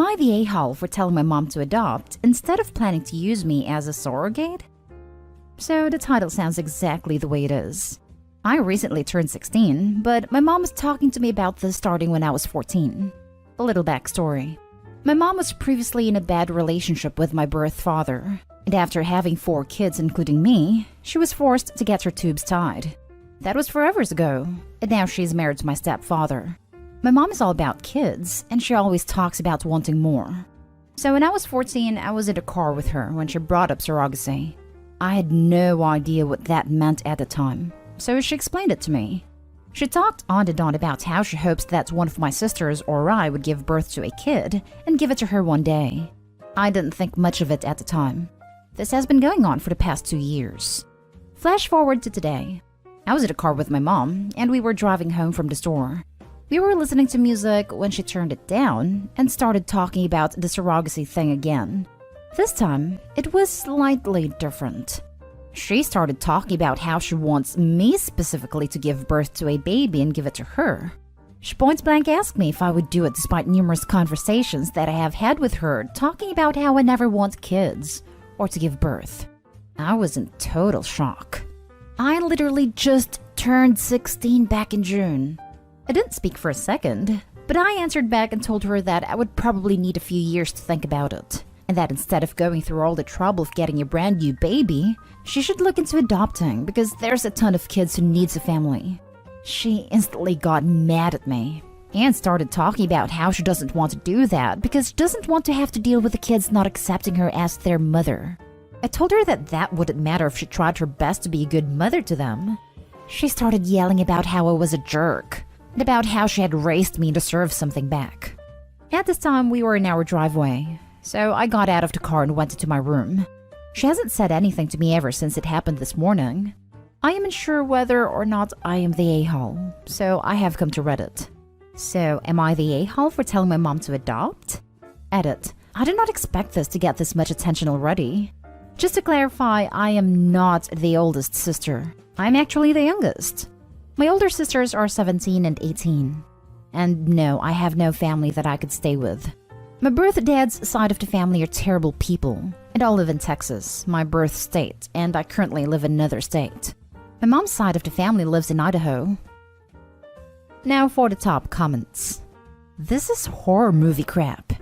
I the a-hole for telling my mom to adopt instead of planning to use me as a surrogate? So the title sounds exactly the way it is. I recently turned 16, but my mom was talking to me about this starting when I was 14. A little backstory. My mom was previously in a bad relationship with my birth father, and after having 4 kids including me, she was forced to get her tubes tied. That was forever ago, and now she's married to my stepfather. My mom is all about kids, and she always talks about wanting more. So when I was 14, I was in a car with her when she brought up surrogacy. I had no idea what that meant at the time, so she explained it to me. She talked on and on about how she hopes that one of my sisters or I would give birth to a kid and give it to her one day. I didn't think much of it at the time. This has been going on for the past 2 years. Flash forward to today. I was in a car with my mom, and we were driving home from the store. We were listening to music when she turned it down and started talking about the surrogacy thing again. This time, it was slightly different. She started talking about how she wants me specifically to give birth to a baby and give it to her. She point blank asked me if I would do it despite numerous conversations that I have had with her talking about how I never want kids or to give birth. I was in total shock. I literally just turned 16 back in June. I didn't speak for a second, but I answered back and told her that I would probably need a few years to think about it, and that instead of going through all the trouble of getting a brand new baby, she should look into adopting because there's a ton of kids who needs a family. She instantly got mad at me and started talking about how she doesn't want to do that because she doesn't want to have to deal with the kids not accepting her as their mother. I told her that that wouldn't matter if she tried her best to be a good mother to them. She started yelling about how I was a jerk and about how she had raised me to deserve something back. At this time, we were in our driveway, so I got out of the car and went into my room. She hasn't said anything to me ever since it happened this morning. I am unsure whether or not I am the a-hole, so I have come to Reddit. So, am I the a-hole for telling my mom to adopt? Edit. I did not expect this to get this much attention already. Just to clarify, I am not the oldest sister. I'm actually the youngest. My older sisters are 17 and 18. And no, I have no family that I could stay with. My birth dad's side of the family are terrible people, and all live in Texas, my birth state, and I currently live in another state. My mom's side of the family lives in Idaho. Now for the top comments. This is horror movie crap.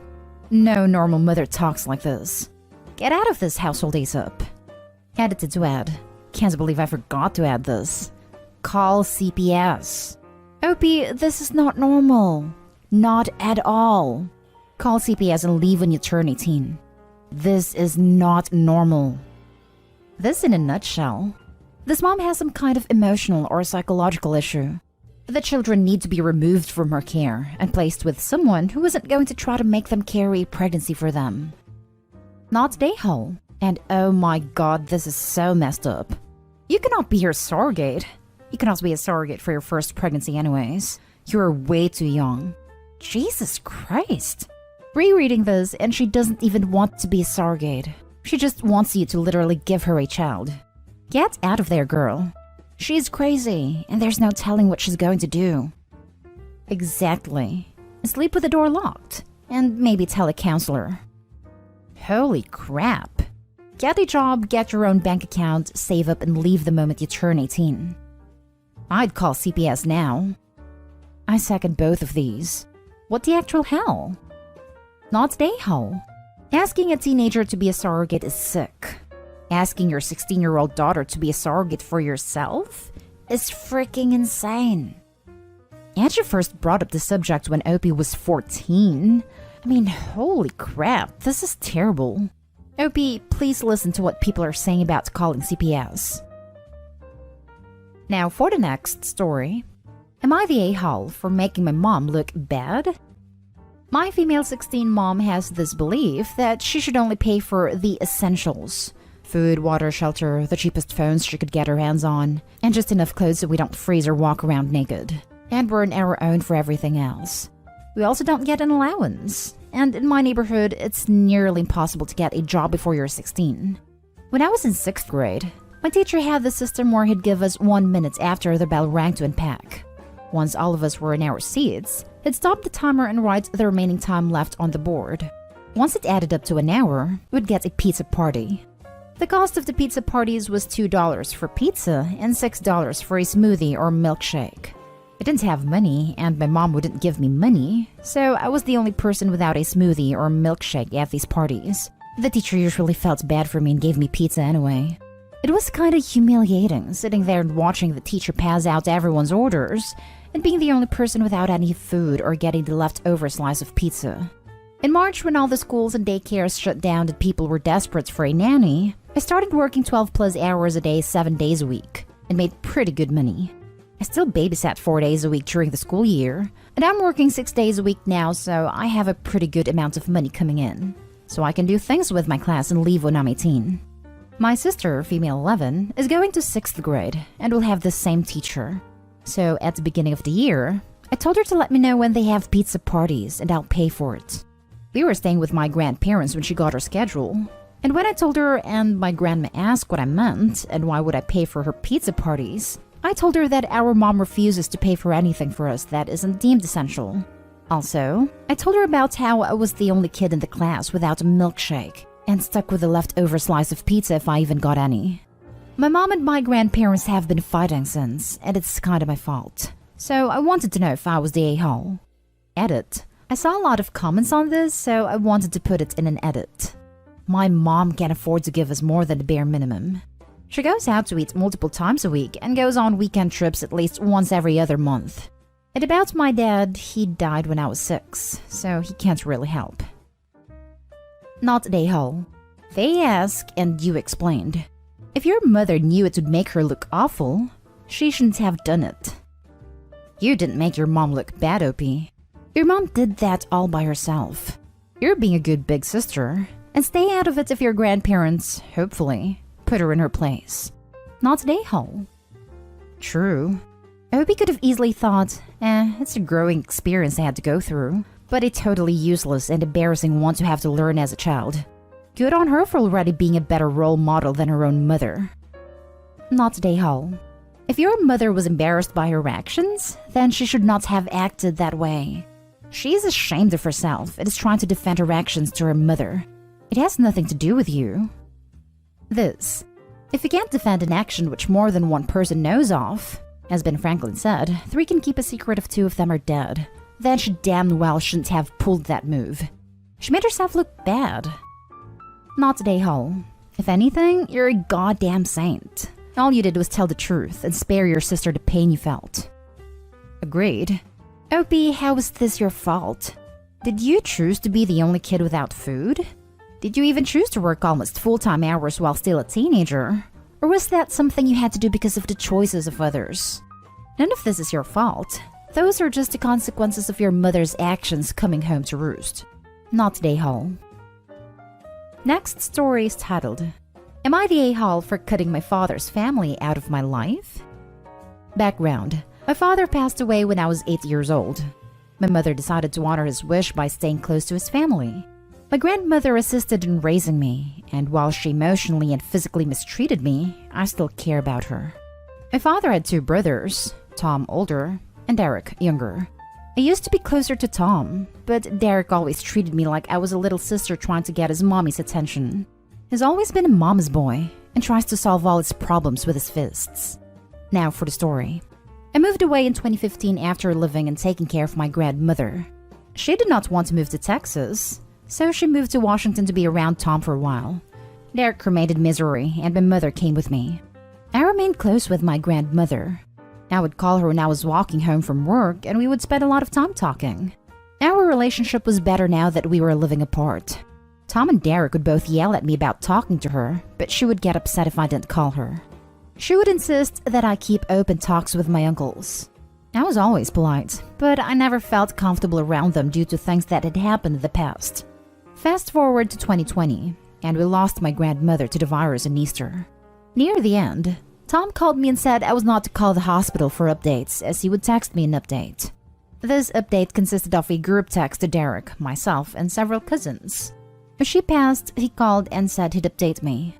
No normal mother talks like this. Get out of this household ASAP. Edited to add. Can't believe I forgot to add this. Call CPS. OP, this is not normal. Not at all. Call CPS and leave when you turn 18. This is not normal. This in a nutshell. This mom has some kind of emotional or psychological issue. The children need to be removed from her care and placed with someone who isn't going to try to make them carry pregnancy for them. Not the a-hole. And oh my god, this is so messed up. You cannot be your surrogate. You cannot be a surrogate for your first pregnancy anyways. You're way too young. Jesus Christ. Rereading this, and she doesn't even want to be a surrogate. She just wants you to literally give her a child. Get out of there, girl. She's crazy, and there's no telling what she's going to do. Exactly. Sleep with the door locked, and maybe tell a counselor. Holy crap. Get a job, get your own bank account, save up, and leave the moment you turn 18. I'd call CPS now. I second both of these. What the actual hell? Not the a-hole. Asking a teenager to be a surrogate is sick. Asking your 16-year-old daughter to be a surrogate for yourself is freaking insane. And you first brought up the subject when Opie was 14. I mean, holy crap, this is terrible. Opie, please listen to what people are saying about calling CPS. Now for the next story. Am I the a-hole for making my mom look bad? My female 16 mom has this belief that she should only pay for the essentials. Food, water, shelter, the cheapest phones she could get her hands on, and just enough clothes so we don't freeze or walk around naked. And we're on our own for everything else. We also don't get an allowance. And in my neighborhood, it's nearly impossible to get a job before you're 16. When I was in 6th grade, my teacher had the system where he'd give us 1 minute after the bell rang to unpack. Once all of us were in our seats, he'd stop the timer and write the remaining time left on the board. Once it added up to an hour, we'd get a pizza party. The cost of the pizza parties was $2 for pizza and $6 for a smoothie or milkshake. I didn't have money, and my mom wouldn't give me money, so I was the only person without a smoothie or milkshake at these parties. The teacher usually felt bad for me and gave me pizza anyway. It was kind of humiliating, sitting there and watching the teacher pass out everyone's orders, and being the only person without any food or getting the leftover slice of pizza. In March, when all the schools and daycares shut down and people were desperate for a nanny, I started working 12+ hours a day, 7 days a week, and made pretty good money. I still babysat 4 days a week during the school year, and I'm working 6 days a week now, so I have a pretty good amount of money coming in, so I can do things with my class and leave when I'm 18. My sister, female 11, is going to 6th grade and will have the same teacher. So at the beginning of the year, I told her to let me know when they have pizza parties and I'll pay for it. We were staying with my grandparents when she got her schedule, and when I told her and my grandma asked what I meant and why would I pay for her pizza parties, I told her that our mom refuses to pay for anything for us that isn't deemed essential. Also, I told her about how I was the only kid in the class without a milkshake and stuck with a leftover slice of pizza if I even got any. My mom and my grandparents have been fighting since, and it's kind of my fault. So I wanted to know if I was the a-hole. Edit. I saw a lot of comments on this, so I wanted to put it in an edit. My mom can't afford to give us more than the bare minimum. She goes out to eat multiple times a week and goes on weekend trips at least once every other month. And about my dad, he died when I was 6, so he can't really help. Not the a-hole. They ask, and you explained. If your mother knew it would make her look awful, she shouldn't have done it. You didn't make your mom look bad, OP. Your mom did that all by herself. You're being a good big sister, and stay out of it if your grandparents, hopefully, put her in her place. Not the a-hole. True. OP could have easily thought, it's a growing experience I had to go through, but a totally useless and embarrassing one to have to learn as a child. Good on her for already being a better role model than her own mother. Not the a-hole. If your mother was embarrassed by her actions, then she should not have acted that way. She is ashamed of herself and is trying to defend her actions to her mother. It has nothing to do with you. This. If you can't defend an action which more than one person knows of, as Ben Franklin said, 3 can keep a secret if 2 of them are dead, then she damn well shouldn't have pulled that move. She made herself look bad. Not the a-hole. If anything, you're a goddamn saint. All you did was tell the truth and spare your sister the pain you felt. Agreed. OP, how is this your fault? Did you choose to be the only kid without food? Did you even choose to work almost full-time hours while still a teenager? Or was that something you had to do because of the choices of others? None of this is your fault. Those are just the consequences of your mother's actions coming home to roost. Not the a-hole. Next story is titled, Am I the a-hole for cutting my father's family out of my life? Background. My father passed away when I was 8 years old. My mother decided to honor his wish by staying close to his family. My grandmother assisted in raising me, and while she emotionally and physically mistreated me, I still care about her. My father had 2 brothers, Tom older and Derek younger. I used to be closer to Tom, but Derek always treated me like I was a little sister trying to get his mommy's attention. He's always been a mama's boy and tries to solve all his problems with his fists. Now for the story. I moved away in 2015 after living and taking care of my grandmother. She did not want to move to Texas, so she moved to Washington to be around Tom for a while. Derek remained in Missouri, and my mother came with me. I remained close with my grandmother. I would call her when I was walking home from work, and we would spend a lot of time talking. Our relationship was better now that we were living apart. Tom and Derek would both yell at me about talking to her, but she would get upset if I didn't call her. She would insist that I keep open talks with my uncles. I was always polite, but I never felt comfortable around them due to things that had happened in the past. Fast forward to 2020, and we lost my grandmother to the virus in Easter. Near the end, Tom called me and said I was not to call the hospital for updates, as he would text me an update. This update consisted of a group text to Derek, myself, and several cousins. As she passed, he called and said he'd update me.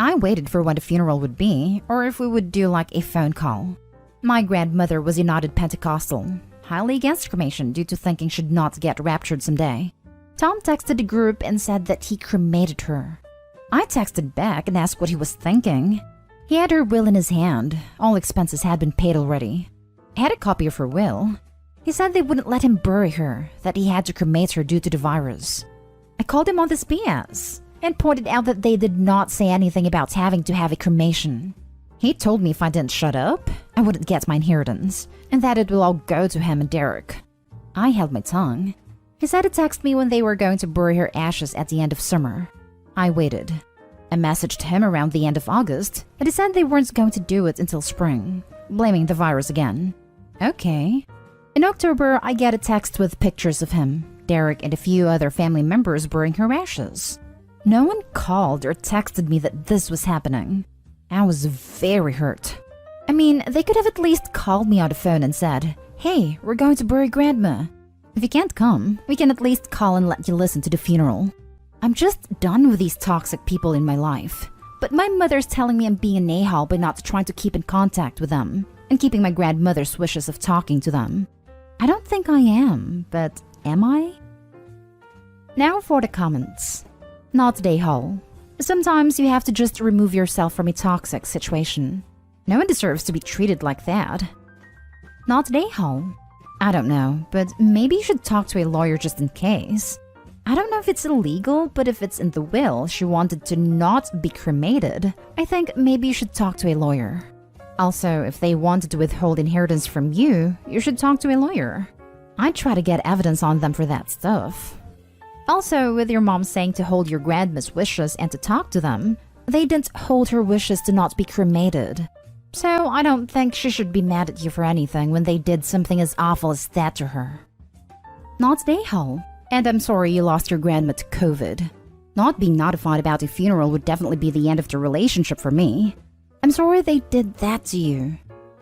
I waited for when the funeral would be, or if we would do like a phone call. My grandmother was United Pentecostal, highly against cremation due to thinking she'd not get raptured someday. Tom texted the group and said that he cremated her. I texted back and asked what he was thinking. He had her will in his hand. All expenses had been paid already. I had a copy of her will. He said they wouldn't let him bury her, that he had to cremate her due to the virus. I called him on this BS and pointed out that they did not say anything about having to have a cremation. He told me if I didn't shut up, I wouldn't get my inheritance, and that it will all go to him and Derek. I held my tongue. He said to text me when they were going to bury her ashes at the end of summer. I waited. I messaged him around the end of August, and he said they weren't going to do it until spring, blaming the virus again. Okay. In October, I get a text with pictures of him, Derek, and a few other family members burying her ashes. No one called or texted me that this was happening. I was very hurt. I mean, they could have at least called me on the phone and said, "Hey, we're going to bury Grandma. If you can't come, we can at least call and let you listen to the funeral." I'm just done with these toxic people in my life. But my mother's telling me I'm being an a-hole by not trying to keep in contact with them and keeping my grandmother's wishes of talking to them. I don't think I am, but am I? Now for the comments. Not a-hole. Sometimes you have to just remove yourself from a toxic situation. No one deserves to be treated like that. Not a-hole. I don't know, but maybe you should talk to a lawyer just in case. I don't know if it's illegal, but if it's in the will she wanted to not be cremated, I think maybe you should talk to a lawyer. Also, if they wanted to withhold inheritance from you, you should talk to a lawyer. I'd try to get evidence on them for that stuff. Also, with your mom saying to hold your grandma's wishes and to talk to them, they didn't hold her wishes to not be cremated. So I don't think she should be mad at you for anything when they did something as awful as that to her. Not a-hole. And I'm sorry you lost your grandma to COVID. Not being notified about a funeral would definitely be the end of the relationship for me. I'm sorry they did that to you.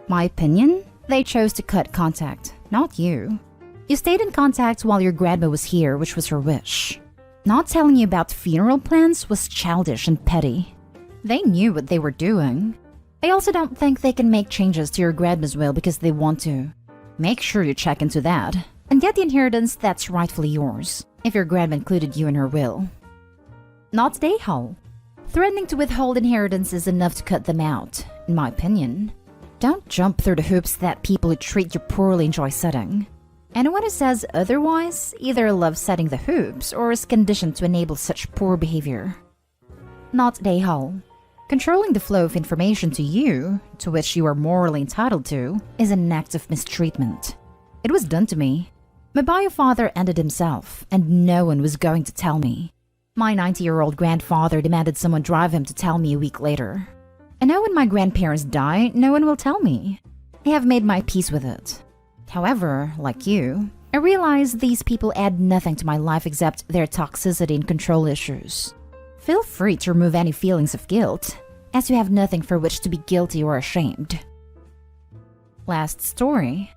My opinion? They chose to cut contact, not you. You stayed in contact while your grandma was here, which was her wish. Not telling you about funeral plans was childish and petty. They knew what they were doing. I also don't think they can make changes to your grandma's will because they want to. Make sure you check into that and get the inheritance that's rightfully yours, if your grandma included you in her will. Not a-hole. Threatening to withhold inheritance is enough to cut them out, in my opinion. Don't jump through the hoops that people who treat you poorly enjoy setting. Anyone who says otherwise either loves setting the hoops or is conditioned to enable such poor behavior. Not a-hole. Controlling the flow of information to you, to which you are morally entitled to, is an act of mistreatment. It was done to me. My bio father ended himself, and no one was going to tell me. My 90-year-old grandfather demanded someone drive him to tell me a week later. And now when my grandparents die, no one will tell me. I have made my peace with it. However, like you, I realize these people add nothing to my life except their toxicity and control issues. Feel free to remove any feelings of guilt, as you have nothing for which to be guilty or ashamed. Last story.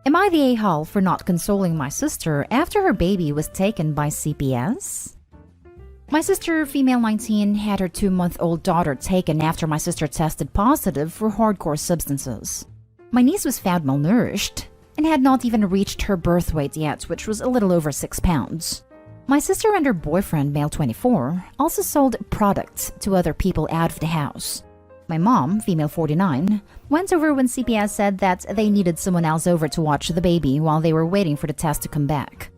Am I the a-hole for not consoling my sister after her baby was taken by CPS? My sister, female 19, had her 2-month-old daughter taken after my sister tested positive for hardcore substances. My niece was found malnourished and had not even reached her birth weight yet, which was a little over 6 pounds. My sister and her boyfriend, male 24, also sold products to other people out of the house. My mom, female 49, went over when CPS said that they needed someone else over to watch the baby while they were waiting for the test to come back.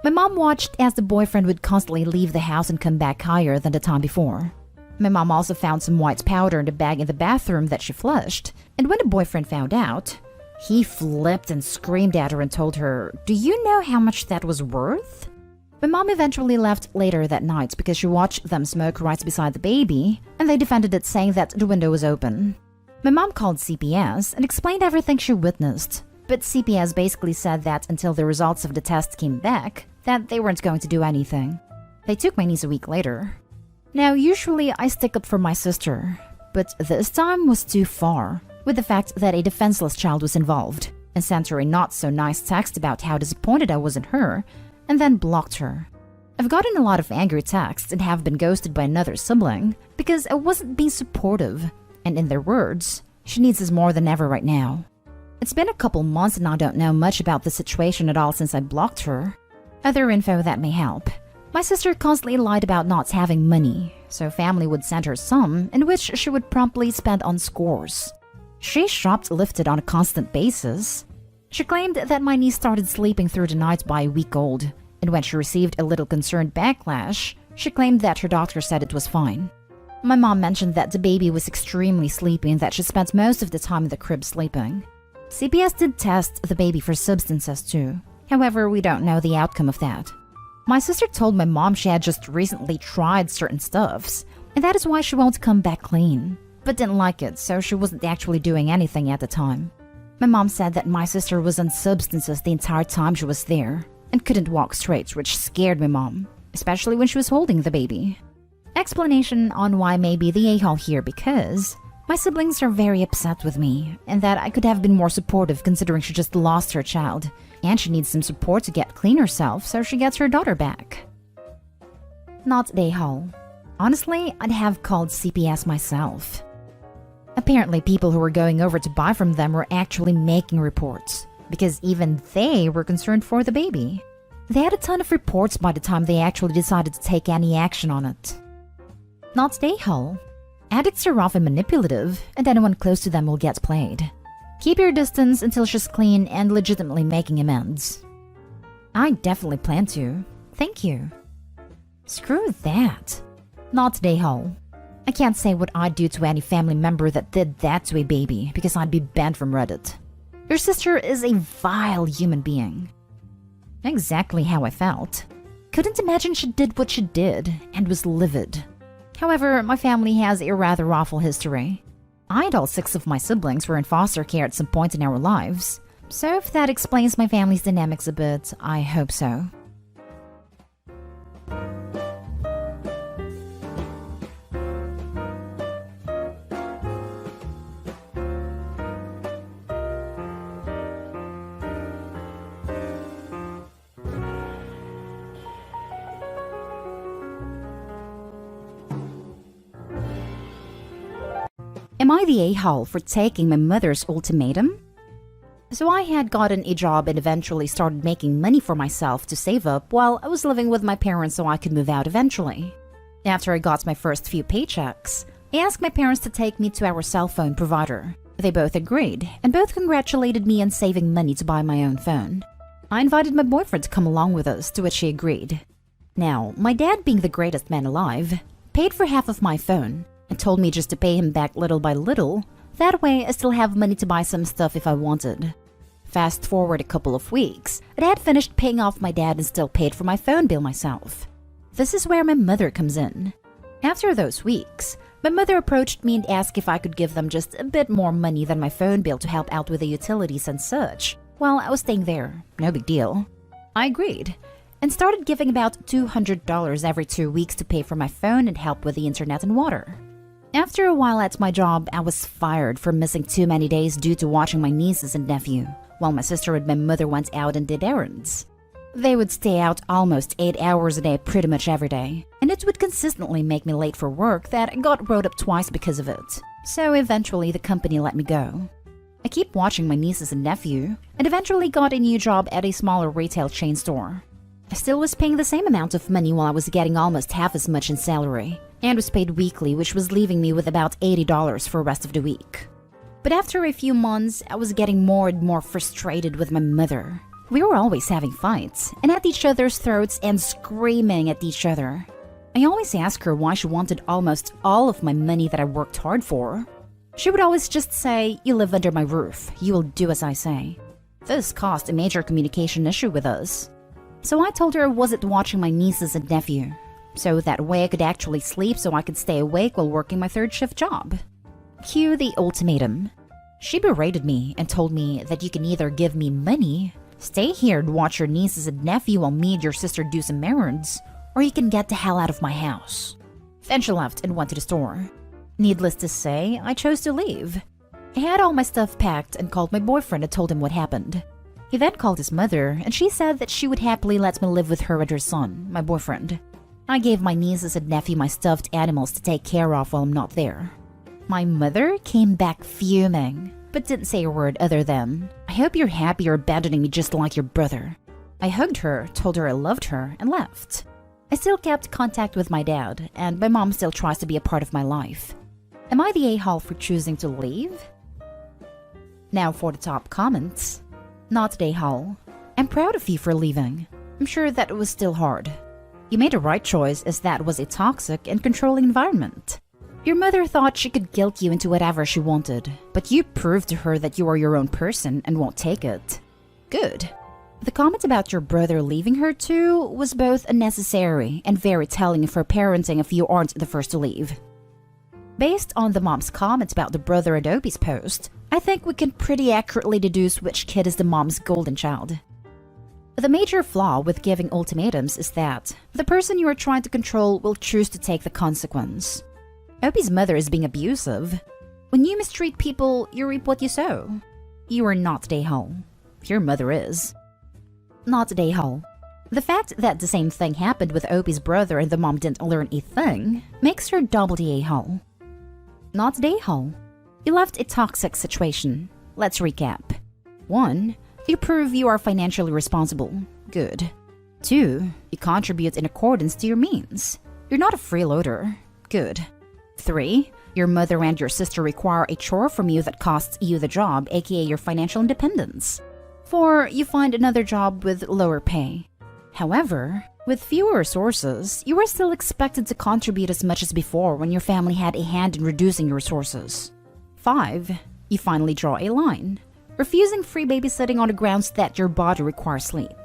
My mom watched as the boyfriend would constantly leave the house and come back higher than the time before. My mom also found some white powder in the bag in the bathroom that she flushed, and when the boyfriend found out, he flipped and screamed at her and told her, "Do you know how much that was worth?" My mom eventually left later that night because she watched them smoke right beside the baby, and they defended it, saying that the window was open. My mom called CPS and explained everything she witnessed, but CPS basically said that until the results of the test came back, that they weren't going to do anything. They took my niece a week later. Now, usually I stick up for my sister, but this time was too far, with the fact that a defenseless child was involved, and sent her a not-so-nice text about how disappointed I was in her, and then blocked her. I've gotten a lot of angry texts and have been ghosted by another sibling because I wasn't being supportive, and in their words, she needs us more than ever right now. It's been a couple months and I don't know much about the situation at all since I blocked her. Other info that may help. My sister constantly lied about not having money, so family would send her some, in which she would promptly spend on scores. She shoplifted on a constant basis. She claimed that my niece started sleeping through the night by a week old, and when she received a little concerned backlash, she claimed that her doctor said it was fine. My mom mentioned that the baby was extremely sleepy and that she spent most of the time in the crib sleeping. CPS did test the baby for substances too. However, we don't know the outcome of that. My sister told my mom she had just recently tried certain stuffs, and that is why she won't come back clean, but didn't like it, so she wasn't actually doing anything at the time. My mom said that my sister was on substances the entire time she was there, and couldn't walk straight, which scared my mom, especially when she was holding the baby. Explanation on why maybe the a-hole here because my siblings are very upset with me, and that I could have been more supportive considering she just lost her child, and she needs some support to get clean herself so she gets her daughter back. Not the a-hole. Honestly, I'd have called CPS myself. Apparently, people who were going over to buy from them were actually making reports, because even they were concerned for the baby. They had a ton of reports by the time they actually decided to take any action on it. Not the a-hole. Addicts are often manipulative, and anyone close to them will get played. Keep your distance until she's clean and legitimately making amends. I definitely plan to. Thank you. Screw that. Not the a-hole. I can't say what I'd do to any family member that did that to a baby because I'd be banned from Reddit. Your sister is a vile human being. Exactly how I felt. Couldn't imagine she did what she did and was livid. However, my family has a rather awful history. I and all 6 of my siblings were in foster care at some point in our lives, so if that explains my family's dynamics a bit, I hope so. Am I the a-hole for taking my mother's ultimatum? So I had gotten a job and eventually started making money for myself to save up while I was living with my parents so I could move out eventually. After I got my first few paychecks, I asked my parents to take me to our cell phone provider. They both agreed, and both congratulated me on saving money to buy my own phone. I invited my boyfriend to come along with us, to which he agreed. Now, my dad, being the greatest man alive, paid for half of my phone, and told me just to pay him back little by little. That way, I still have money to buy some stuff if I wanted. Fast forward a couple of weeks, and I had finished paying off my dad and still paid for my phone bill myself. This is where my mother comes in. After those weeks, my mother approached me and asked if I could give them just a bit more money than my phone bill to help out with the utilities and such, while I was staying there. No big deal. I agreed, and started giving about $200 every 2 weeks to pay for my phone and help with the internet and water. After a while at my job, I was fired for missing too many days due to watching my nieces and nephew, while my sister and my mother went out and did errands. They would stay out almost 8 hours a day pretty much every day, and it would consistently make me late for work that I got wrote up twice because of it. So eventually the company let me go. I keep watching my nieces and nephew, and eventually got a new job at a smaller retail chain store. I still was paying the same amount of money while I was getting almost half as much in salary, and was paid weekly, which was leaving me with about $80 for the rest of the week. But after a few months, I was getting more and more frustrated with my mother. We were always having fights, and at each other's throats and screaming at each other. I always asked her why she wanted almost all of my money that I worked hard for. She would always just say, "You live under my roof, you will do as I say." This caused a major communication issue with us. So I told her I wasn't watching my nieces and nephew, so that way I could actually sleep so I could stay awake while working my third shift job. Cue the ultimatum. She berated me and told me that you can either give me money, stay here and watch your nieces and nephew while me and your sister do some errands, or you can get the hell out of my house. Then she left and went to the store. Needless to say, I chose to leave. I had all my stuff packed and called my boyfriend and told him what happened. He then called his mother, and she said that she would happily let me live with her and her son, my boyfriend. I gave my nieces and nephew my stuffed animals to take care of while I'm not there. My mother came back fuming, but didn't say a word other than, "I hope you're happy you're abandoning me just like your brother." I hugged her, told her I loved her, and left. I still kept contact with my dad, and my mom still tries to be a part of my life. Am I the a-hole for choosing to leave? Now for the top comments. Not the a-hole. I'm proud of you for leaving. I'm sure that it was still hard. You made the right choice as that was a toxic and controlling environment. Your mother thought she could guilt you into whatever she wanted, but you proved to her that you are your own person and won't take it. Good. The comment about your brother leaving her too was both unnecessary and very telling for parenting if you aren't the first to leave. Based on the mom's comments about the brother and Opie's post, I think we can pretty accurately deduce which kid is the mom's golden child. The major flaw with giving ultimatums is that the person you are trying to control will choose to take the consequence. Opie's mother is being abusive. When you mistreat people, you reap what you sow. You are not the a-hole. Your mother is. Not the a-hole. The fact that the same thing happened with Opie's brother and the mom didn't learn a thing makes her double the a-hole. Not the a-hole. You left a toxic situation. Let's recap. 1. You prove you are financially responsible. Good. 2. You contribute in accordance to your means. You're not a freeloader. Good. 3. Your mother and your sister require a chore from you that costs you the job, aka your financial independence. 4. You find another job with lower pay. However, with fewer resources, you are still expected to contribute as much as before when your family had a hand in reducing your resources. 5. You finally draw a line, refusing free babysitting on the grounds that your body requires sleep.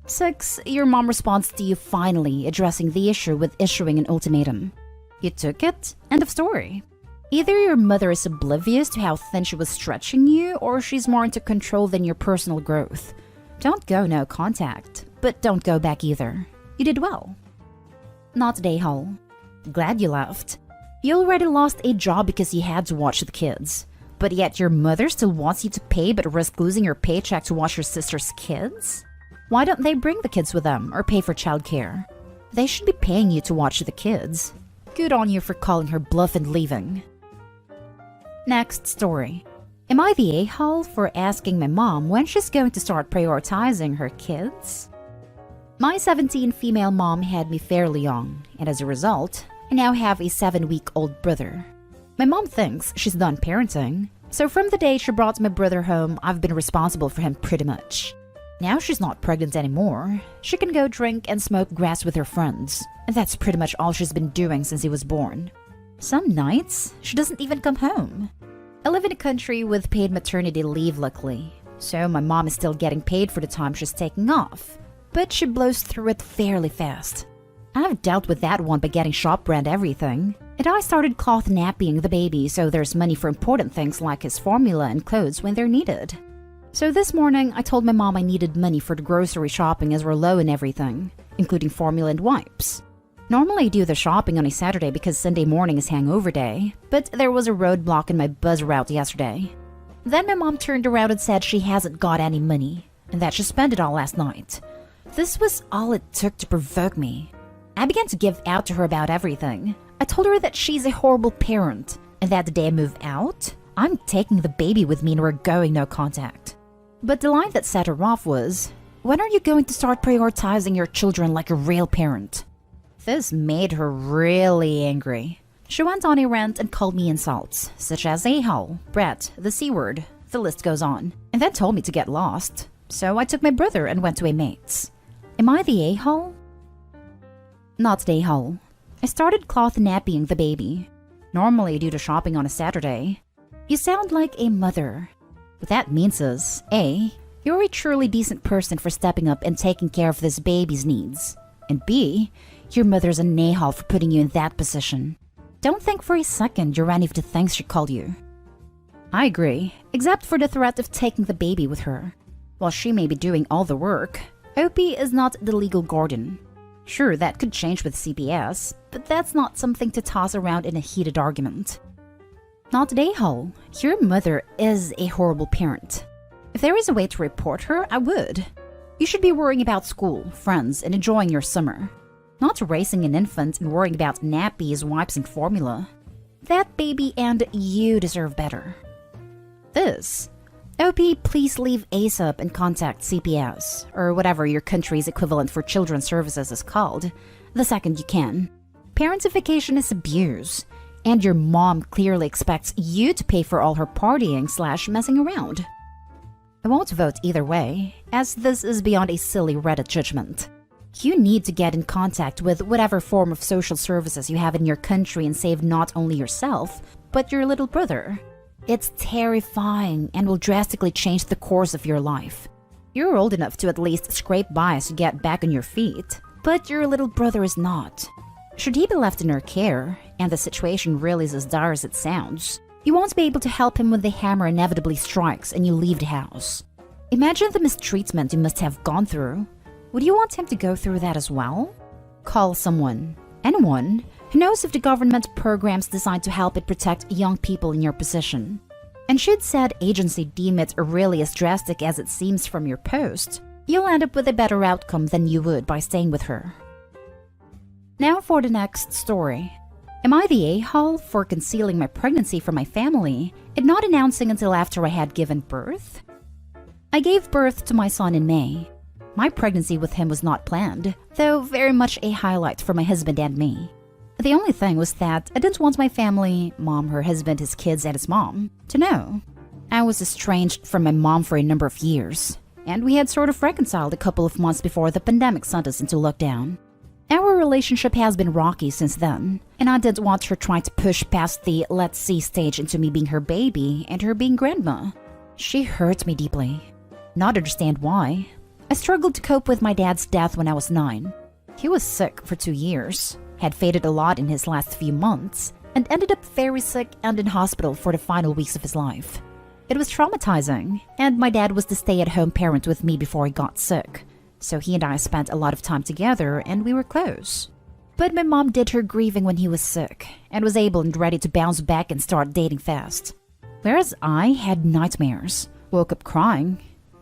6. Your mom responds to you finally addressing the issue with issuing an ultimatum. You took it, end of story. Either your mother is oblivious to how thin she was stretching you, or she's more into control than your personal growth. Don't go no contact, but don't go back either. You did well. Not the a-hole. Glad you left. You already lost a job because you had to watch the kids. But yet your mother still wants you to pay but risk losing your paycheck to watch your sister's kids? Why don't they bring the kids with them or pay for childcare? They should be paying you to watch the kids. Good on you for calling her bluff and leaving. Next story. Am I the a-hole for asking my mom when she's going to start prioritizing her kids? My 17 female mom had me fairly young, and as a result, I now have a 7-week-old brother. My mom thinks she's done parenting, so from the day she brought my brother home, I've been responsible for him pretty much. Now she's not pregnant anymore. She can go drink and smoke grass with her friends, and that's pretty much all she's been doing since he was born. Some nights, she doesn't even come home. I live in a country with paid maternity leave, luckily, so my mom is still getting paid for the time she's taking off, but she blows through it fairly fast. I've dealt with that one by getting shop brand everything, and I started cloth nappying the baby so there's money for important things like his formula and clothes when they're needed. So this morning, I told my mom I needed money for the grocery shopping as we're low in everything, including formula and wipes. Normally I do the shopping on a Saturday because Sunday morning is hangover day, but there was a roadblock in my buzz route yesterday. Then my mom turned around and said she hasn't got any money, and that she spent it all last night. This was all it took to provoke me. I began to give out to her about everything. I told her that she's a horrible parent, and that the day I move out, I'm taking the baby with me and we're going no contact. But the line that set her off was, "When are you going to start prioritizing your children like a real parent?" This made her really angry. She went on a rant and called me insults, such as a-hole, brat, the c-word, the list goes on, and then told me to get lost. So I took my brother and went to a mate's. Am I the a-hole? Not the a-hole. I started cloth nappying the baby. Normally I do the shopping on a Saturday. You sound like a mother. What that means is, A, you're a truly decent person for stepping up and taking care of this baby's needs. And B, your mother's an a-hole for putting you in that position. Don't think for a second you're any of the things she called you. I agree, except for the threat of taking the baby with her. While she may be doing all the work, Opie is not the legal guardian. Sure, that could change with CPS, but that's not something to toss around in a heated argument. Not the a-hole. Your mother is a horrible parent. If there is a way to report her, I would. You should be worrying about school, friends, and enjoying your summer. Not raising an infant and worrying about nappies, wipes, and formula. That baby and you deserve better. This. OP, please leave ASAP and contact CPS, or whatever your country's equivalent for children's services is called, the second you can. Parentification is abuse, and your mom clearly expects you to pay for all her partying/messing around. I won't vote either way, as this is beyond a silly Reddit judgment. You need to get in contact with whatever form of social services you have in your country and save not only yourself, but your little brother. It's terrifying and will drastically change the course of your life. You're old enough to at least scrape by as you get back on your feet, but your little brother is not. Should he be left in her care, and the situation really is as dire as it sounds, you won't be able to help him when the hammer inevitably strikes and you leave the house. Imagine the mistreatment you must have gone through. Would you want him to go through that as well? Call someone, anyone, who knows of the government programs designed to help it protect young people in your position. And should said agency deem it really as drastic as it seems from your post, you'll end up with a better outcome than you would by staying with her. Now for the next story. Am I the a-hole for concealing my pregnancy from my family and not announcing until after I had given birth? I gave birth to my son in May. My pregnancy with him was not planned, though very much a highlight for my husband and me. The only thing was that I didn't want my family, mom, her husband, his kids, and his mom, to know. I was estranged from my mom for a number of years, and we had sort of reconciled a couple of months before the pandemic sent us into lockdown. Our relationship has been rocky since then, and I didn't want her trying to push past the let's see stage into me being her baby and her being grandma. She hurt me deeply. Not understand why. I struggled to cope with my dad's death when I was 9. He was sick for 2 years, had faded a lot in his last few months, and ended up very sick and in hospital for the final weeks of his life. It was traumatizing, and my dad was the stay-at-home parent with me before he got sick, so he and I spent a lot of time together and we were close. But my mom did her grieving when he was sick, and was able and ready to bounce back and start dating fast. Whereas I had nightmares, woke up crying,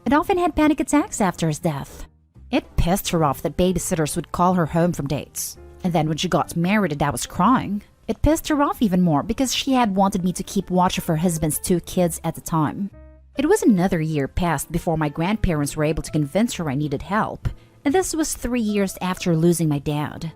and often had panic attacks after his death. It pissed her off that babysitters would call her home from dates. And then when she got married and I was crying, it pissed her off even more because she had wanted me to keep watch of her husband's 2 kids at the time. It was another year past before my grandparents were able to convince her I needed help, and this was 3 years after losing my dad.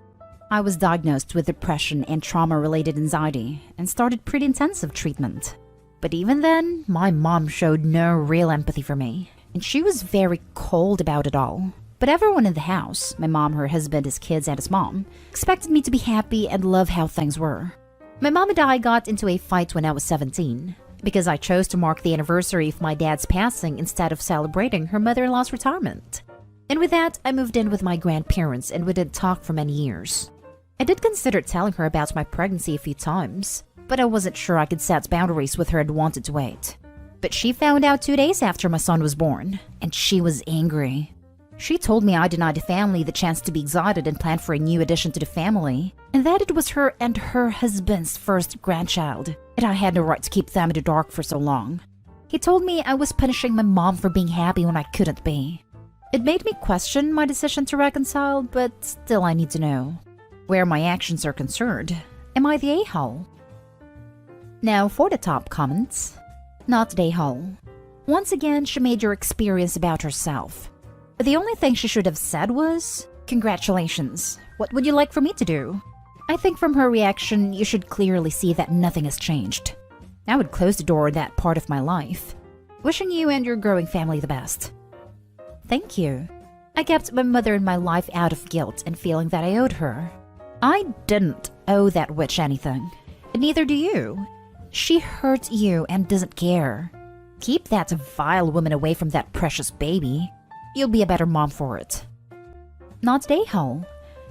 I was diagnosed with depression and trauma-related anxiety and started pretty intensive treatment. But even then, my mom showed no real empathy for me, and she was very cold about it all. But everyone in the house, my mom, her husband, his kids, and his mom, expected me to be happy and love how things were. My mom and I got into a fight when I was 17, because I chose to mark the anniversary of my dad's passing instead of celebrating her mother-in-law's retirement. And with that, I moved in with my grandparents and we didn't talk for many years. I did consider telling her about my pregnancy a few times, but I wasn't sure I could set boundaries with her and wanted to wait. But she found out 2 days after my son was born, and she was angry. She told me I denied the family the chance to be excited and plan for a new addition to the family, and that it was her and her husband's first grandchild, and I had no right to keep them in the dark for so long. He told me I was punishing my mom for being happy when I couldn't be. It made me question my decision to reconcile, but still I need to know. Where my actions are concerned, am I the a-hole? Now for the top comments. Not the a-hole. Once again, she made her experience about herself. The only thing she should have said was, "Congratulations, what would you like for me to do?" I think from her reaction, you should clearly see that nothing has changed. I would close the door on that part of my life. Wishing you and your growing family the best. Thank you. I kept my mother in my life out of guilt and feeling that I owed her. I didn't owe that witch anything, and neither do you. She hurt you and doesn't care. Keep that vile woman away from that precious baby. You'll be a better mom for it. Not the a-hole.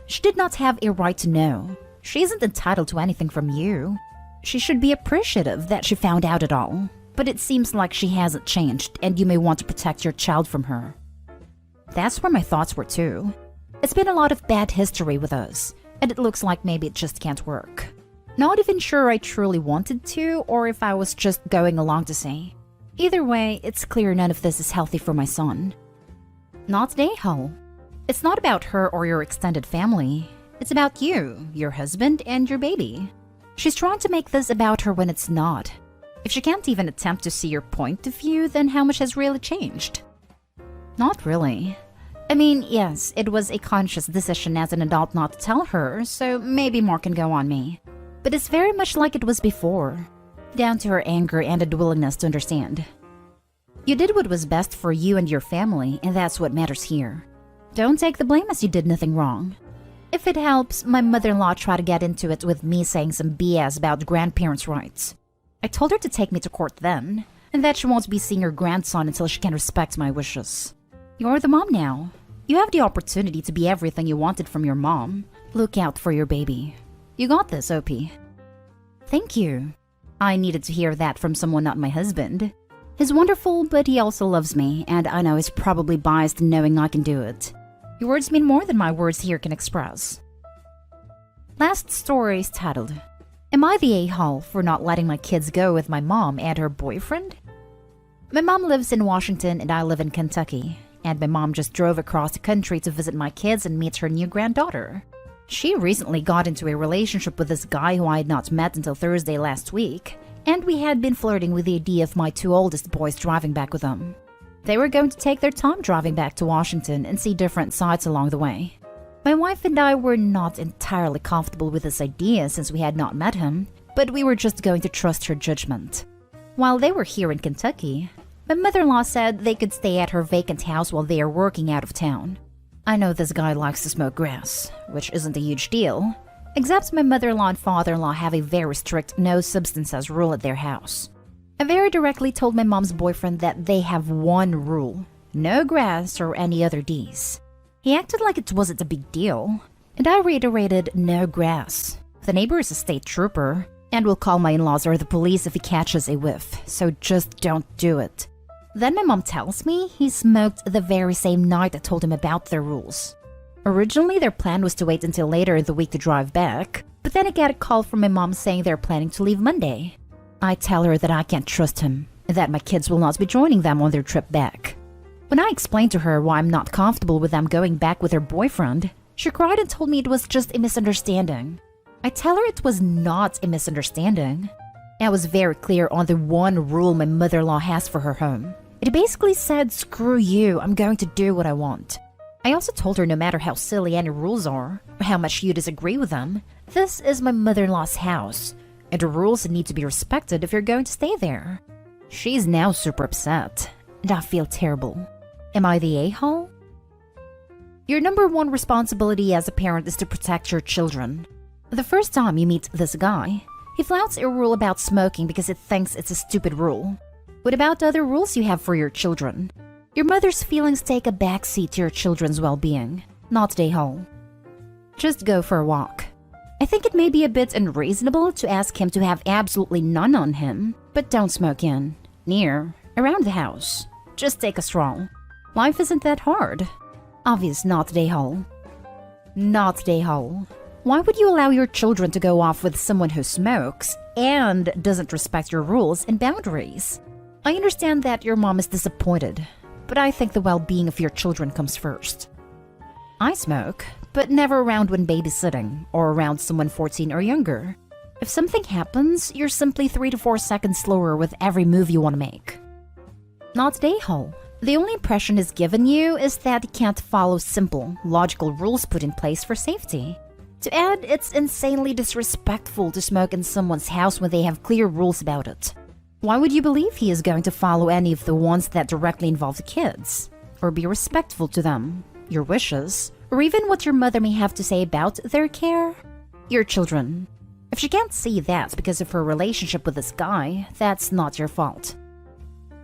She did not have a right to know. She isn't entitled to anything from you. She should be appreciative that she found out it all. But it seems like she hasn't changed, and you may want to protect your child from her. That's where my thoughts were too. It's been a lot of bad history with us, and it looks like maybe it just can't work. Not even sure I truly wanted to, or if I was just going along to see. Either way, it's clear none of this is healthy for my son. Not the a-hole. It's not about her or your extended family. It's about you, your husband, and your baby. She's trying to make this about her when it's not. If she can't even attempt to see your point of view, then how much has really changed? Not really. I mean, yes, it was a conscious decision as an adult not to tell her, so maybe more can go on me. But it's very much like it was before, down to her anger and a willingness to understand. You did what was best for you and your family, and that's what matters here. Don't take the blame as you did nothing wrong. If it helps, my mother-in-law tried to get into it with me saying some BS about grandparents' rights. I told her to take me to court then, and that she won't be seeing her grandson until she can respect my wishes. You're the mom now. You have the opportunity to be everything you wanted from your mom. Look out for your baby. You got this, OP. Thank you. I needed to hear that from someone not my husband. He's wonderful, but he also loves me, and I know he's probably biased in knowing I can do it. Your words mean more than my words here can express. Last story is titled, Am I the a-hole for not letting my kids go with my mom and her boyfriend? My mom lives in Washington and I live in Kentucky, and my mom just drove across the country to visit my kids and meet her new granddaughter. She recently got into a relationship with this guy who I had not met until Thursday last week, and we had been flirting with the idea of my two oldest boys driving back with them. They were going to take their time driving back to Washington and see different sights along the way. My wife and I were not entirely comfortable with this idea since we had not met him, but we were just going to trust her judgment. While they were here in Kentucky, my mother-in-law said they could stay at her vacant house while they are working out of town. I know this guy likes to smoke grass, which isn't a huge deal, except my mother-in-law and father-in-law have a very strict no substances rule at their house. I very directly told my mom's boyfriend that they have one rule, no grass or any other Ds. He acted like it wasn't a big deal, and I reiterated no grass. The neighbor is a state trooper, and will call my in-laws or the police if he catches a whiff, so just don't do it. Then my mom tells me he smoked the very same night I told him about their rules. Originally, their plan was to wait until later in the week to drive back, but then I got a call from my mom saying they're planning to leave Monday. I tell her that I can't trust him, and that my kids will not be joining them on their trip back. When I explained to her why I'm not comfortable with them going back with her boyfriend, she cried and told me it was just a misunderstanding. I tell her it was not a misunderstanding. I was very clear on the one rule my mother-in-law has for her home. It basically said, screw you, I'm going to do what I want. I also told her no matter how silly any rules are, or how much you disagree with them, this is my mother-in-law's house, and the rules need to be respected if you're going to stay there. She's now super upset, and I feel terrible. Am I the a-hole? Your number one responsibility as a parent is to protect your children. The first time you meet this guy, he flouts a rule about smoking because it thinks it's a stupid rule. What about other rules you have for your children? Your mother's feelings take a backseat to your children's well-being, not the a-hole. Just go for a walk. I think it may be a bit unreasonable to ask him to have absolutely none on him, but don't smoke in, near, around the house. Just take a stroll. Life isn't that hard. Obvious not the a-hole. Not the a-hole. Why would you allow your children to go off with someone who smokes and doesn't respect your rules and boundaries? I understand that your mom is disappointed, but I think the well-being of your children comes first. I smoke, but never around when babysitting or around someone 14 or younger. If something happens, you're simply 3 to 4 seconds slower with every move you want to make. Not the a-hole. The only impression he's given you is that he can't follow simple, logical rules put in place for safety. To add, it's insanely disrespectful to smoke in someone's house when they have clear rules about it. Why would you believe he is going to follow any of the ones that directly involve the kids? Or be respectful to them, your wishes, or even what your mother may have to say about their care? Your children. If she can't see that because of her relationship with this guy, that's not your fault.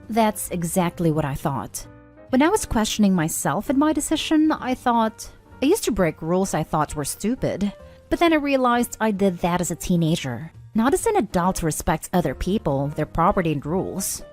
That's exactly what I thought. When I was questioning myself and my decision, I thought, I used to break rules I thought were stupid, but then I realized I did that as a teenager, not as an adult who respects other people, their property and rules.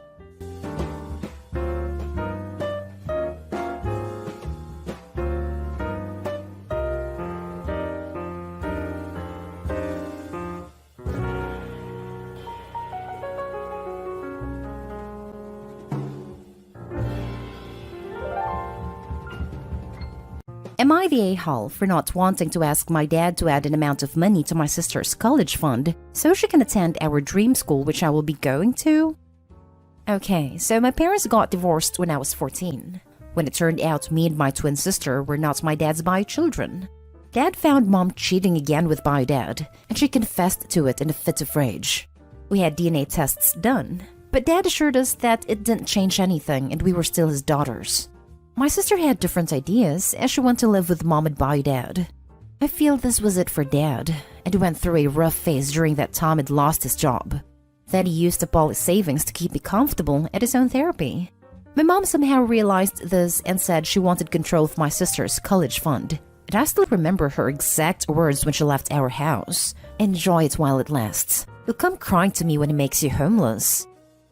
Am I the a-hole for not wanting to ask my dad to add an amount of money to my sister's college fund so she can attend our dream school which I will be going to? Okay, so my parents got divorced when I was 14. When it turned out me and my twin sister were not my dad's bio children. Dad found mom cheating again with bio dad, and she confessed to it in a fit of rage. We had DNA tests done, but dad assured us that it didn't change anything and we were still his daughters. My sister had different ideas as she went to live with mom and bio dad. I feel this was it for dad, and he went through a rough phase during that time and lost his job. Then he used up all his savings to keep me comfortable at his own therapy. My mom somehow realized this and said she wanted control of my sister's college fund. And I still remember her exact words when she left our house. Enjoy it while it lasts. You'll come crying to me when it makes you homeless.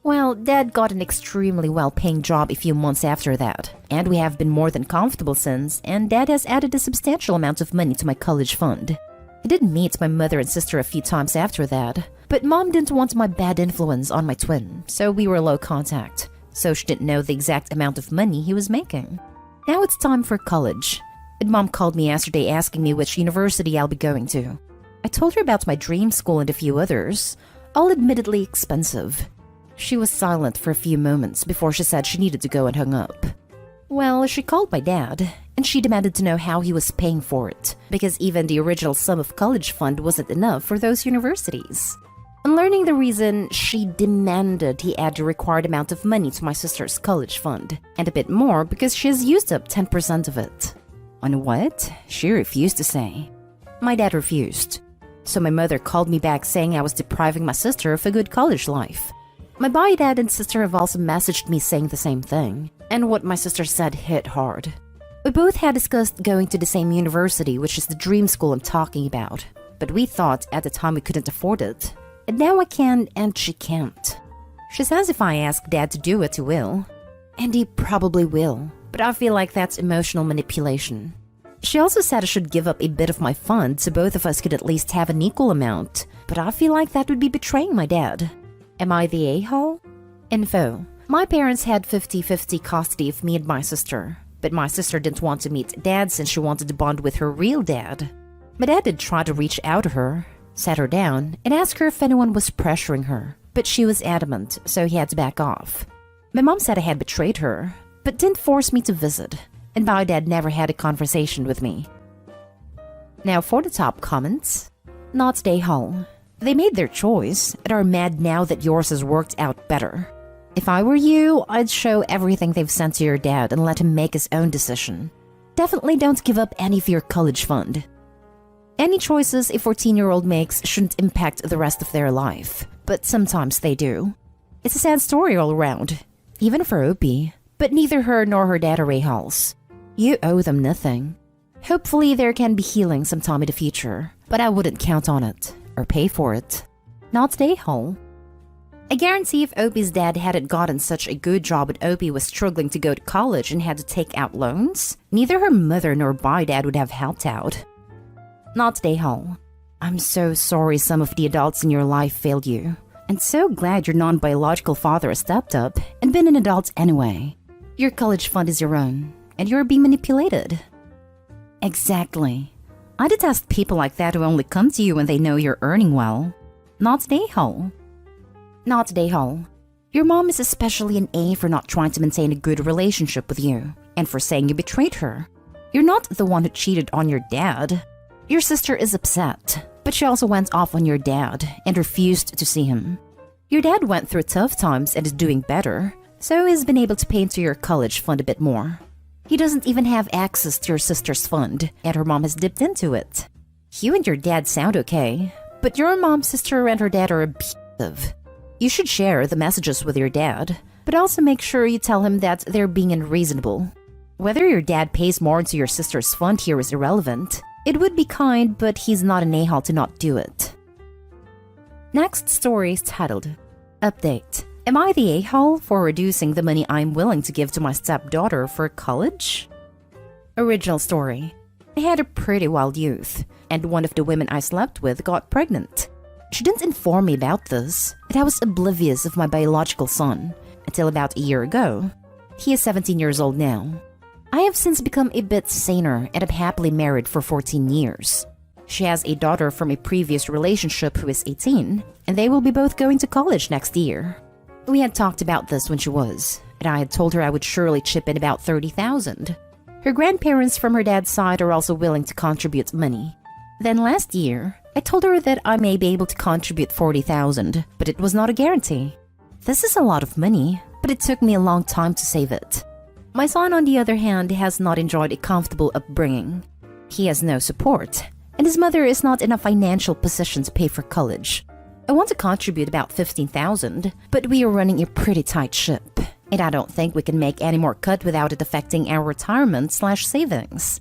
Well, Dad got an extremely well-paying job a few months after that, and we have been more than comfortable since, and Dad has added a substantial amount of money to my college fund. I did meet my mother and sister a few times after that, but Mom didn't want my bad influence on my twin, so we were low contact, so she didn't know the exact amount of money he was making. Now it's time for college, and Mom called me yesterday asking me which university I'll be going to. I told her about my dream school and a few others, all admittedly expensive. She was silent for a few moments before she said she needed to go and hung up. Well, she called my dad, and she demanded to know how he was paying for it, because even the original sum of college fund wasn't enough for those universities. On learning the reason, she demanded he add the required amount of money to my sister's college fund, and a bit more because she has used up 10% of it. On what? She refused to say. My dad refused. So my mother called me back saying I was depriving my sister of a good college life. My bio dad and sister have also messaged me saying the same thing, and what my sister said hit hard. We both had discussed going to the same university, which is the dream school I'm talking about, but we thought at the time we couldn't afford it. And now I can, and she can't. She says if I ask Dad to do it, he will. And he probably will, but I feel like that's emotional manipulation. She also said I should give up a bit of my fund so both of us could at least have an equal amount, but I feel like that would be betraying my dad. Am I the a-hole? Info. My parents had 50-50 custody of me and my sister, but my sister didn't want to meet Dad since she wanted to bond with her real dad. My dad did try to reach out to her, sat her down, and asked her if anyone was pressuring her, but she was adamant, so he had to back off. My mom said I had betrayed her, but didn't force me to visit, and my dad never had a conversation with me. Now for the top comments. Not the a-hole. They made their choice and are mad now that yours has worked out better. If I were you, I'd show everything they've sent to your dad and let him make his own decision. Definitely don't give up any of your college fund. Any choices a 14-year-old makes shouldn't impact the rest of their life, but sometimes they do. It's a sad story all around, even for Opie, but neither her nor her dad are a-holes. You owe them nothing. Hopefully there can be healing sometime in the future, but I wouldn't count on it. Or pay for it. Not the a-hole. I guarantee if Opie's dad hadn't gotten such a good job and Opie was struggling to go to college and had to take out loans, neither her mother nor bio dad would have helped out. Not the a-hole. I'm so sorry some of the adults in your life failed you, and so glad your non-biological father has stepped up and been an adult anyway. Your college fund is your own, and you're being manipulated. Exactly. I detest people like that who only come to you when they know you're earning well. Not the a-hole. Not the a-hole. Your mom is especially an A for not trying to maintain a good relationship with you, and for saying you betrayed her. You're not the one who cheated on your dad. Your sister is upset, but she also went off on your dad and refused to see him. Your dad went through tough times and is doing better, so he's been able to pay into your college fund a bit more. He doesn't even have access to your sister's fund, and her mom has dipped into it. You and your dad sound okay, but your mom's sister and her dad are abusive. You should share the messages with your dad, but also make sure you tell him that they're being unreasonable. Whether your dad pays more into your sister's fund here is irrelevant. It would be kind, but he's not an a-hole to not do it. Next story is titled, Update. Am I the a-hole for reducing the money I'm willing to give to my stepdaughter for college? Original story. I had a pretty wild youth, and one of the women I slept with got pregnant. She didn't inform me about this, and I was oblivious of my biological son, until about a year ago. He is 17 years old now. I have since become a bit saner and am happily married for 14 years. She has a daughter from a previous relationship who is 18, and they will be both going to college next year. We had talked about this when she was, and I had told her I would surely chip in about $30,000. Her grandparents from her dad's side are also willing to contribute money. Then last year, I told her that I may be able to contribute $40,000, but it was not a guarantee. This is a lot of money, but it took me a long time to save it. My son, on the other hand, has not enjoyed a comfortable upbringing. He has no support, and his mother is not in a financial position to pay for college. I want to contribute about $15,000, but we are running a pretty tight ship, and I don't think we can make any more cut without it affecting our retirement/savings.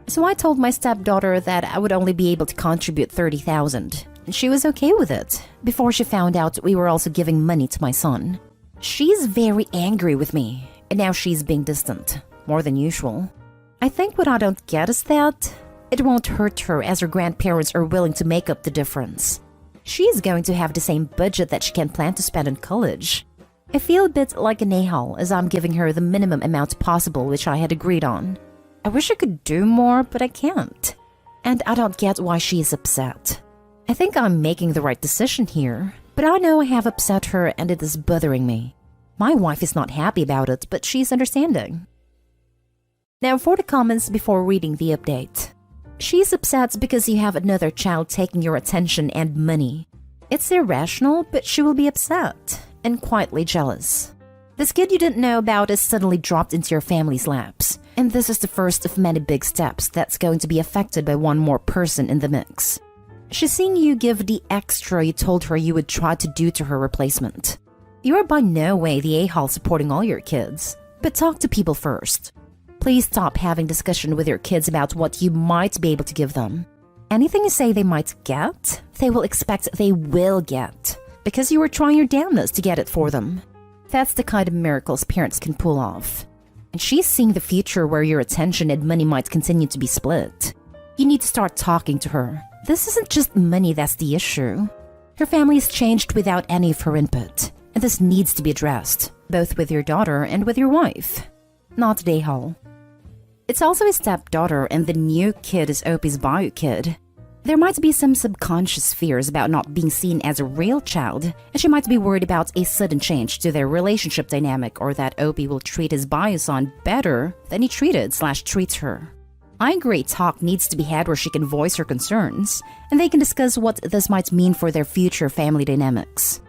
So I told my stepdaughter that I would only be able to contribute $30,000, and she was okay with it, before she found out we were also giving money to my son. She's very angry with me, and now she's being distant, more than usual. I think what I don't get is that it won't hurt her as her grandparents are willing to make up the difference. She's going to have the same budget that she can plan to spend in college. I feel a bit like an a-hole as I'm giving her the minimum amount possible which I had agreed on. I wish I could do more, but I can't. And I don't get why she is upset. I think I'm making the right decision here, but I know I have upset her and it is bothering me. My wife is not happy about it, but she's understanding. Now for the comments before reading the update. She's upset because you have another child taking your attention and money. It's irrational, but she will be upset and quietly jealous. This kid you didn't know about is suddenly dropped into your family's laps, and this is the first of many big steps that's going to be affected by one more person in the mix. She's seeing you give the extra you told her you would try to do to her replacement. You are by no way the a-hole supporting all your kids, but talk to people first. Please stop having discussion with your kids about what you might be able to give them. Anything you say they might get, they will expect they will get, because you were trying your damnedest to get it for them. That's the kind of miracles parents can pull off. And she's seeing the future where your attention and money might continue to be split. You need to start talking to her. This isn't just money that's the issue. Her family has changed without any of her input, and this needs to be addressed, both with your daughter and with your wife. Not the a-hole. It's also a stepdaughter, and the new kid is Opie's bio kid. There might be some subconscious fears about not being seen as a real child, and she might be worried about a sudden change to their relationship dynamic or that Opie will treat his bio son better than he treats her. I agree talk needs to be had where she can voice her concerns, and they can discuss what this might mean for their future family dynamics.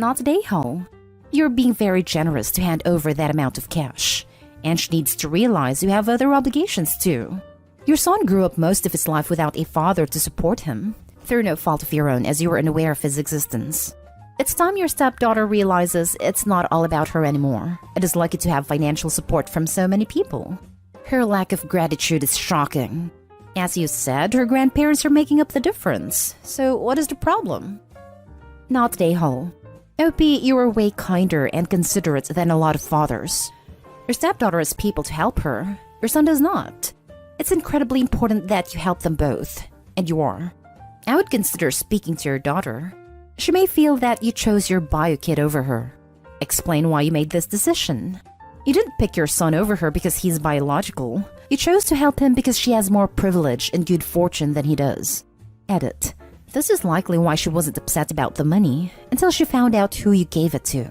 Not the a-hole. You're being very generous to hand over that amount of cash. And she needs to realize you have other obligations too. Your son grew up most of his life without a father to support him, through no fault of your own as you were unaware of his existence. It's time your stepdaughter realizes it's not all about her anymore. It is lucky to have financial support from so many people. Her lack of gratitude is shocking. As you said, her grandparents are making up the difference. So what is the problem? Not the a-hole. Opie, you are way kinder and considerate than a lot of fathers. Your stepdaughter has people to help her. Your son does not. It's incredibly important that you help them both, and you are. I would consider speaking to your daughter. She may feel that you chose your bio kid over her. Explain why you made this decision. You didn't pick your son over her because he's biological. You chose to help him because she has more privilege and good fortune than he does. Edit. This is likely why she wasn't upset about the money until she found out who you gave it to.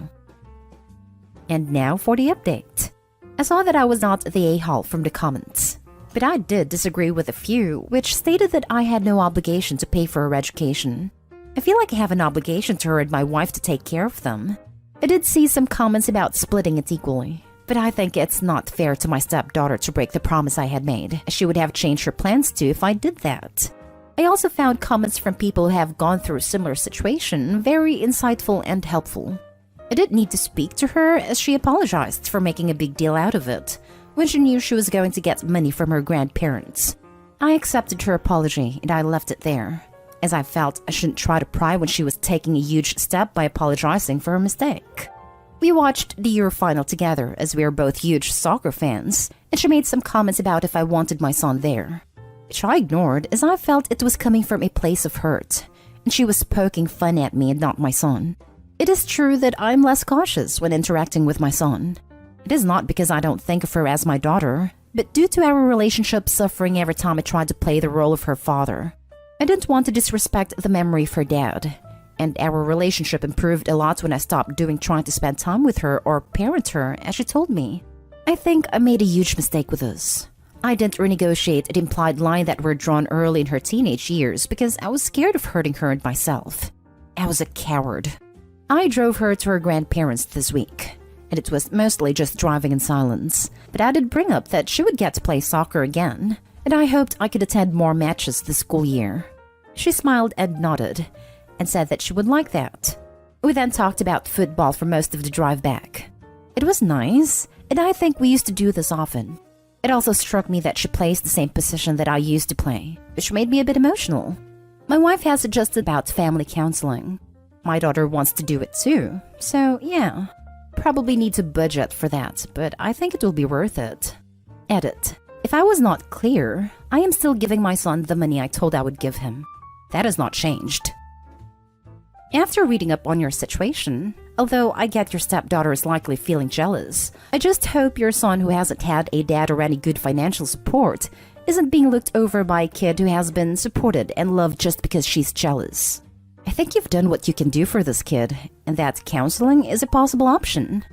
And now for the update. I saw that I was not the a-hole from the comments, but I did disagree with a few which stated that I had no obligation to pay for her education. I feel like I have an obligation to her and my wife to take care of them. I did see some comments about splitting it equally, but I think it's not fair to my stepdaughter to break the promise I had made. She would have changed her plans too if I did that. I also found comments from people who have gone through a similar situation very insightful and helpful. I didn't need to speak to her as she apologized for making a big deal out of it when she knew she was going to get money from her grandparents. I accepted her apology and I left it there, as I felt I shouldn't try to pry when she was taking a huge step by apologizing for her mistake. We watched the Euro final together as we are both huge soccer fans, and she made some comments about if I wanted my son there, which I ignored as I felt it was coming from a place of hurt, and she was poking fun at me and not my son. It is true that I'm less cautious when interacting with my son. It is not because I don't think of her as my daughter, But due to our relationship suffering every time I tried to play the role of her father, I didn't want to disrespect the memory of her dad. And our relationship improved a lot when I stopped trying to spend time with her or parent her, as she told me. I think I made a huge mistake with this. I didn't renegotiate the implied line that were drawn early in her teenage years because I was scared of hurting her and myself. I was a coward. I drove her to her grandparents this week, and it was mostly just driving in silence. But I did bring up that she would get to play soccer again, and I hoped I could attend more matches this school year. She smiled and nodded, and said that she would like that. We then talked about football for most of the drive back. It was nice, and I think we used to do this often. It also struck me that she plays the same position that I used to play, which made me a bit emotional. My wife has suggested about family counseling. My daughter wants to do it too, so yeah. Probably need to budget for that, but I think it will be worth it. Edit. If I was not clear, I am still giving my son the money I told I would give him. That has not changed. After reading up on your situation, although I get your stepdaughter is likely feeling jealous, I just hope your son who hasn't had a dad or any good financial support isn't being looked over by a kid who has been supported and loved just because she's jealous. I think you've done what you can do for this kid, and that counseling is a possible option.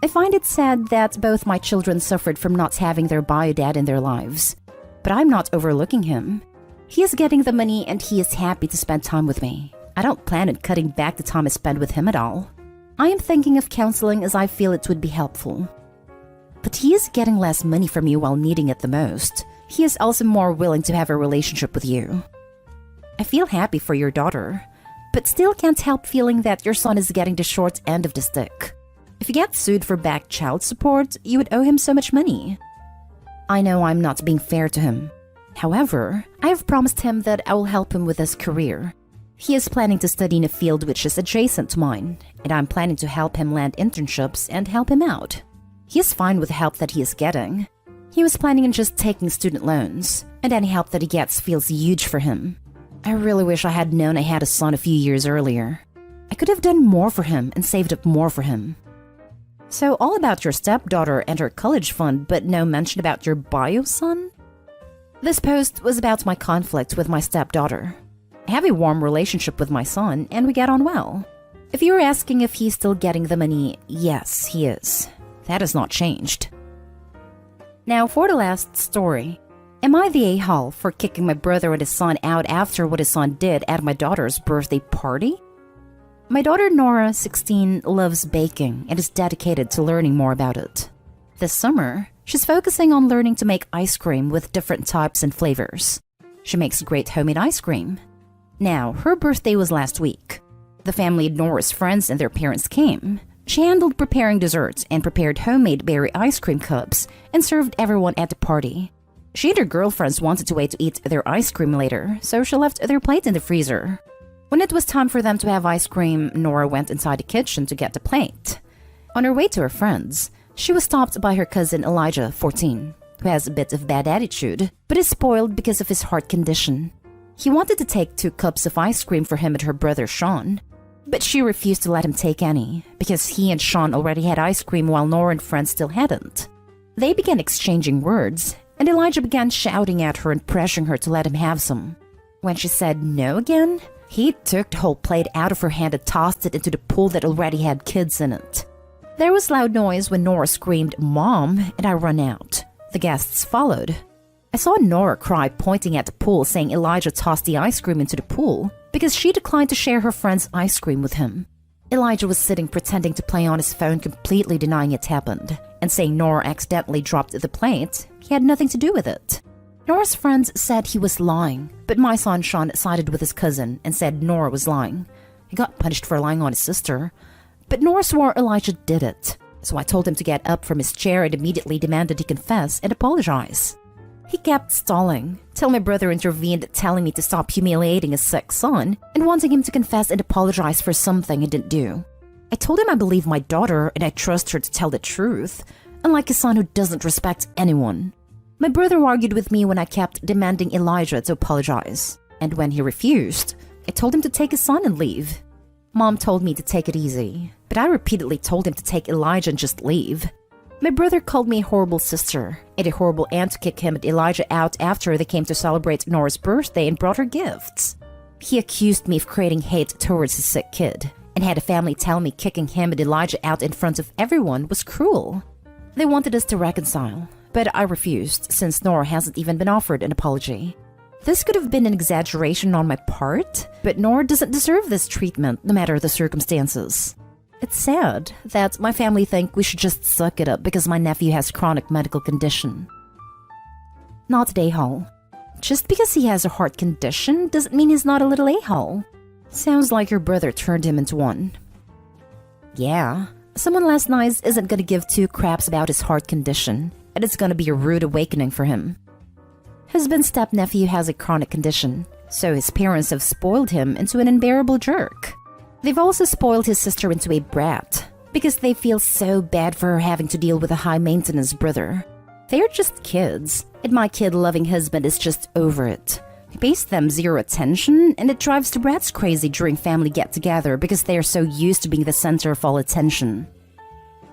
I find it sad that both my children suffered from not having their bio dad in their lives, but I'm not overlooking him. He is getting the money and he is happy to spend time with me. I don't plan on cutting back the time I spend with him at all. I am thinking of counseling as I feel it would be helpful. But he is getting less money from you while needing it the most. He is also more willing to have a relationship with you. I feel happy for your daughter, but still can't help feeling that your son is getting the short end of the stick. If you get sued for back child support, you would owe him so much money. I know I'm not being fair to him. However, I have promised him that I will help him with his career. He is planning to study in a field which is adjacent to mine, and I'm planning to help him land internships and help him out. He is fine with the help that he is getting. He was planning on just taking student loans, and any help that he gets feels huge for him. I really wish I had known I had a son a few years earlier. I could have done more for him and saved up more for him. So all about your stepdaughter and her college fund, but no mention about your bio son? This post was about my conflict with my stepdaughter. I have a warm relationship with my son, and we get on well. If you were asking if he's still getting the money, yes, he is. That has not changed. Now for the last story. Am I the a-hole for kicking my brother and his son out after what his son did at my daughter's birthday party? My daughter Nora, 16, loves baking and is dedicated to learning more about it. This summer, she's focusing on learning to make ice cream with different types and flavors. She makes great homemade ice cream. Now, her birthday was last week. The family of Nora's friends and their parents came. She handled preparing desserts and prepared homemade berry ice cream cups and served everyone at the party. She and her girlfriends wanted to wait to eat their ice cream later, so she left their plate in the freezer. When it was time for them to have ice cream, Nora went inside the kitchen to get the plate. On her way to her friends, she was stopped by her cousin Elijah, 14, who has a bit of bad attitude, but is spoiled because of his heart condition. He wanted to take 2 cups of ice cream for him and her brother Sean, but she refused to let him take any, because he and Sean already had ice cream while Nora and friends still hadn't. They began exchanging words, and Elijah began shouting at her and pressuring her to let him have some. When she said no again, he took the whole plate out of her hand and tossed it into the pool that already had kids in it. There was loud noise when Nora screamed, "Mom," and I ran out. The guests followed. I saw Nora cry, pointing at the pool, saying Elijah tossed the ice cream into the pool because she declined to share her friend's ice cream with him. Elijah was sitting pretending to play on his phone, completely denying it happened, and saying Nora accidentally dropped the plate. He had nothing to do with it. Nora's friends said he was lying, but my son Sean sided with his cousin and said Nora was lying. He got punished for lying on his sister, but Nora swore Elijah did it. So I told him to get up from his chair and immediately demanded he confess and apologize. He kept stalling, till my brother intervened, telling me to stop humiliating his sick son and wanting him to confess and apologize for something he didn't do. I told him I believe my daughter and I trust her to tell the truth, unlike a son who doesn't respect anyone. My brother argued with me when I kept demanding Elijah to apologize, and when he refused, I told him to take his son and leave. Mom told me to take it easy, but I repeatedly told him to take Elijah and just leave. My brother called me a horrible sister and a horrible aunt to kick him and Elijah out after they came to celebrate Nora's birthday and brought her gifts. He accused me of creating hate towards his sick kid and had a family tell me kicking him and Elijah out in front of everyone was cruel. They wanted us to reconcile, but I refused since Nora hasn't even been offered an apology. This could have been an exaggeration on my part, but Nora doesn't deserve this treatment no matter the circumstances. It's sad that my family think we should just suck it up because my nephew has chronic medical condition. Not an a-hole. Just because he has a heart condition doesn't mean he's not a little a-hole. Sounds like your brother turned him into one. Yeah, someone less nice isn't gonna give two craps about his heart condition, and it's gonna be a rude awakening for him. Husband's step-nephew has a chronic condition, so his parents have spoiled him into an unbearable jerk. They've also spoiled his sister into a brat, because they feel so bad for her having to deal with a high-maintenance brother. They're just kids, and my kid-loving husband is just over it. He pays them zero attention, and it drives the brats crazy during family get-together because they are so used to being the center of all attention.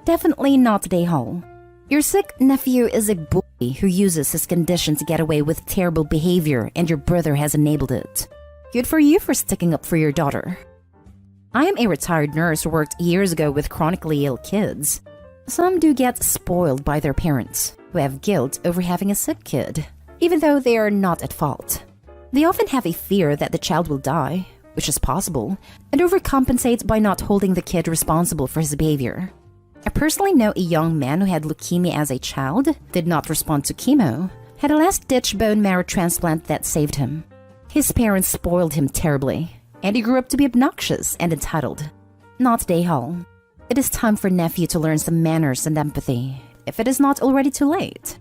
Definitely not a a-hole. Your sick nephew is a bully who uses his condition to get away with terrible behavior, and your brother has enabled it. Good for you for sticking up for your daughter. I am a retired nurse who worked years ago with chronically ill kids. Some do get spoiled by their parents, who have guilt over having a sick kid, even though they are not at fault. They often have a fear that the child will die, which is possible, and overcompensate by not holding the kid responsible for his behavior. I personally know a young man who had leukemia as a child, did not respond to chemo, had a last-ditch bone marrow transplant that saved him. His parents spoiled him terribly, and he grew up to be obnoxious and entitled. Not a a-hole. It is time for nephew to learn some manners and empathy, if it is not already too late.